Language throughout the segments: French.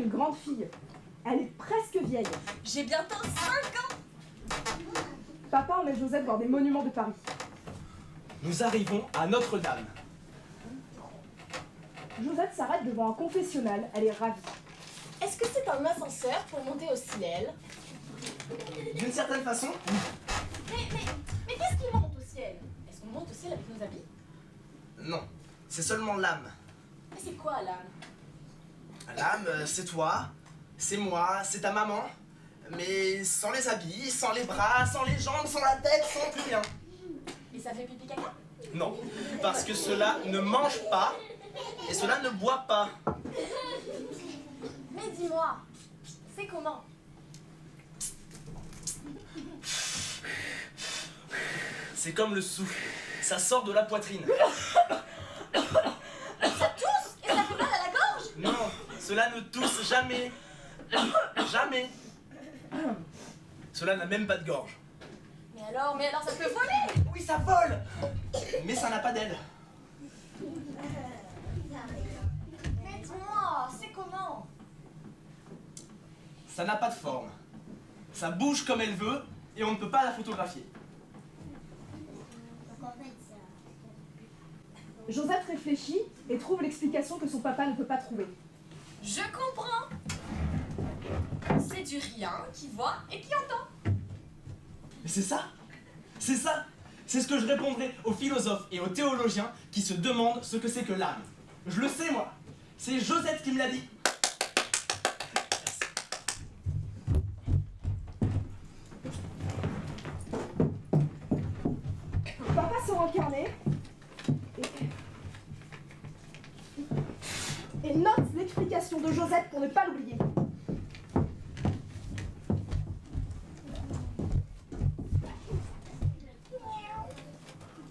une grande fille. Elle est presque vieille. J'ai bientôt 5 ans. Papa emmène Josette voir des monuments de Paris. Nous arrivons à Notre-Dame. Josette s'arrête devant un confessionnal. Elle est ravie. Est-ce que c'est un ascenseur pour monter au ciel? D'une certaine façon, Mais qu'est-ce qui monte au ciel? Est-ce qu'on monte au ciel avec nos habits? non. C'est seulement l'âme. Mais c'est quoi l'âme? L'âme, c'est toi, c'est moi, c'est ta maman. Mais sans les habits, sans les bras, sans les jambes, sans la tête, sans plus rien. Et ça fait pipi caca? Non, parce que cela ne mange pas et cela ne boit pas. Mais dis-moi, c'est comment? C'est comme le souffle, ça sort de la poitrine. Ça tousse et ça fait mal à la gorge? Non, cela ne tousse jamais. Jamais. Cela n'a même pas de gorge. Mais alors ça peut voler! Oui, ça vole, mais ça n'a pas d'aile. Mais dis-moi, c'est comment? Ça n'a pas de forme. Ça bouge comme elle veut et on ne peut pas la photographier. Josette réfléchit et trouve l'explication que son papa ne peut pas trouver. Je comprends! C'est du rien qui voit et qui entend. Mais c'est ça. C'est ça. C'est ce que je répondrai aux philosophes et aux théologiens qui se demandent ce que c'est que l'âme. Je le sais, moi. C'est Josette qui me l'a dit. Papa sort un carnet et note l'explication de Josette pour ne pas l'oublier.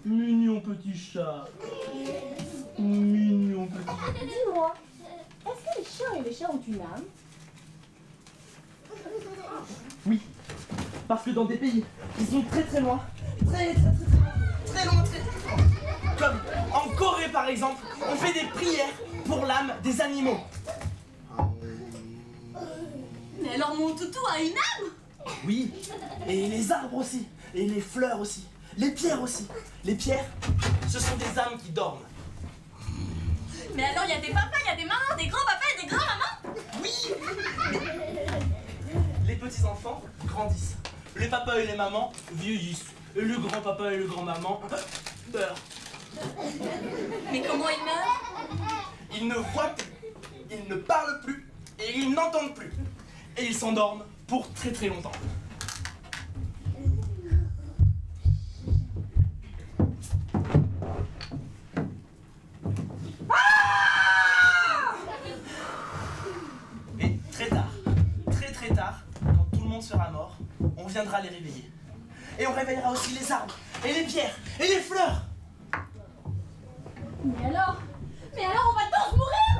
Mignon petit chat. Mignon petit. Dis-moi, est-ce que les chiens et les chats ont une âme? Oui. Parce que dans des pays qui sont très très loin, très loin, comme en Corée par exemple, on fait des prières pour l'âme des animaux. Mais alors mon toutou a une âme? Oui, et les arbres aussi, et les fleurs aussi, les pierres aussi. Les pierres, ce sont des âmes qui dorment. Mais alors il y a des papas, il y a des mamans, des grands-papas et des grands-mamans? Oui. Les petits-enfants grandissent. Les papas et les mamans vieillissent. Et le grand-papa et le grand-maman meurent. Mais comment ils meurent? Ils ne voient plus, ils ne parlent plus, et ils n'entendent plus. Et ils s'endorment pour très très longtemps. Et très tard, très tard, quand tout le monde sera mort, on viendra les réveiller. Et on réveillera aussi les arbres, et les pierres, et les fleurs. Mais alors on va tous mourir?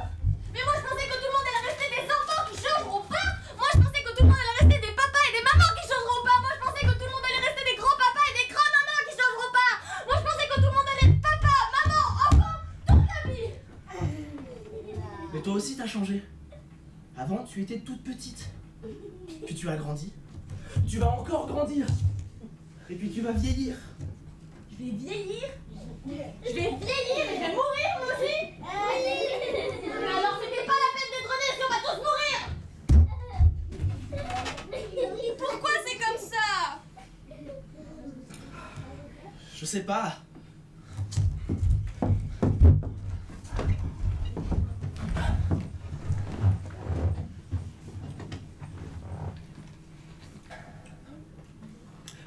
Mais moi je pensais que tout le monde allait rester des enfants qui changeront pas. Moi je pensais que tout le monde allait rester des papas et des mamans qui changeront pas. Moi je pensais que tout le monde allait rester des grands-papas et des grands-mamans qui changeront pas. Moi je pensais que tout le monde allait être papa, maman, enfant, toute la vie. Mais toi aussi t'as changé. Avant tu étais toute petite. Puis tu as grandi. Tu vas encore grandir. Et puis tu vas vieillir. Je vais vieillir? Je vais vieillir et je vais mourir moi aussi? Mais alors c'était pas la peine d'être né si on va tous mourir! Pourquoi c'est comme ça? Je sais pas.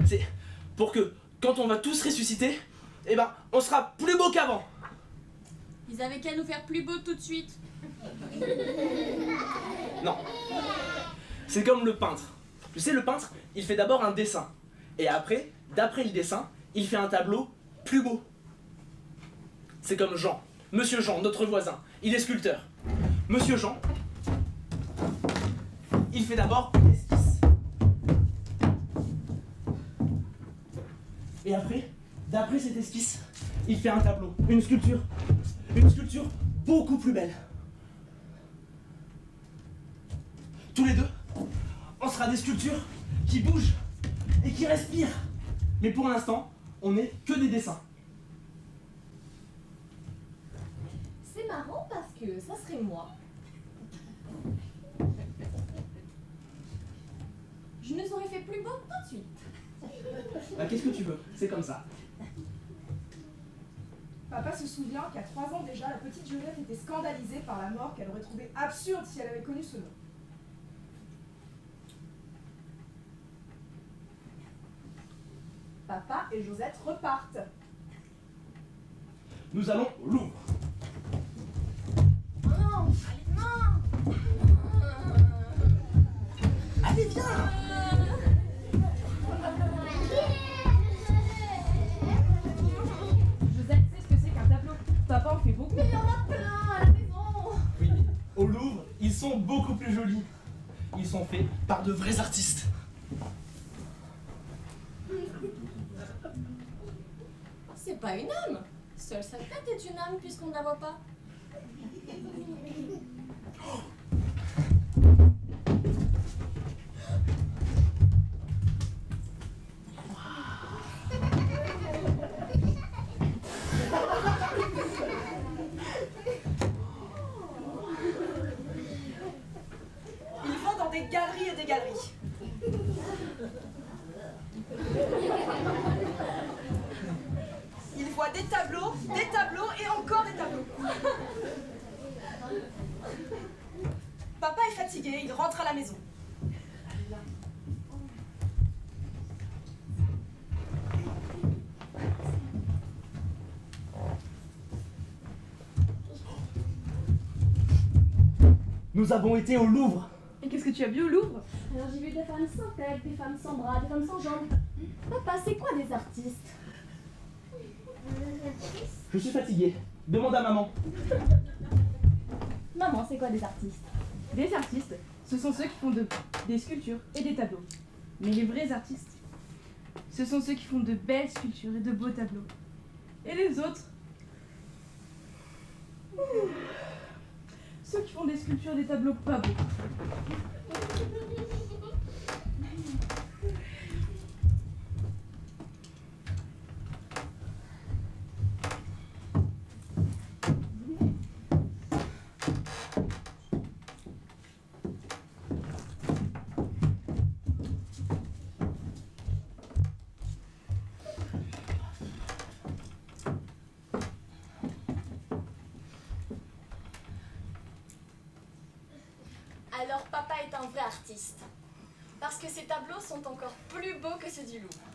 C'est pour que quand on va tous ressusciter, eh ben, on sera plus beau qu'avant. Ils avaient qu'à nous faire plus beaux tout de suite. Non. C'est comme le peintre. Tu sais, le peintre, il fait d'abord un dessin. Et après, d'après le dessin, il fait un tableau plus beau. C'est comme Jean. Monsieur Jean, notre voisin. Il est sculpteur. Monsieur Jean, il fait d'abord une esquisse. Et après, d'après cette esquisse, il fait un tableau, une sculpture. Une sculpture beaucoup plus belle. tous les deux, on sera des sculptures qui bougent et qui respirent. Mais pour l'instant, on n'est que des dessins. C'est marrant parce que ça serait moi. Je nous aurais fait plus beau tout de suite. Bah, qu'est-ce que tu veux? C'est comme ça. Papa se souvient qu'à 3 ans déjà, la petite Juliette était scandalisée par la mort qu'elle aurait trouvée absurde si elle avait connu ce nom. Papa et Josette repartent. Nous allons au Louvre. Oh non, allez, non. Allez, viens! Josette sait ce que c'est qu'un tableau. Papa en fait beaucoup. Mais il y en a plein à la maison. Oui, au Louvre, ils sont beaucoup plus jolis. Ils sont faits par de vrais artistes. C'est pas une âme. Seule sa tête est une âme puisqu'on ne la voit pas. Ils vont dans des galeries et des galeries. Ils voient des tableaux et encore des tableaux. Papa est fatigué, il rentre à la maison. Nous avons été au Louvre. Et qu'est-ce que tu as vu au Louvre? Alors j'ai vu des femmes sans tête, des femmes sans bras, des femmes sans jambes. Papa, c'est quoi des artistes? Je suis fatigué. Demande à maman. Maman, c'est quoi des artistes? Des artistes, ce sont ceux qui font des sculptures et des tableaux. Mais les vrais artistes, ce sont ceux qui font de belles sculptures et de beaux tableaux. Et les autres, ceux qui font des sculptures et des tableaux pas beaux. Alors papa est un vrai artiste. Parce que ses tableaux sont encore plus beaux que ceux du Louvre.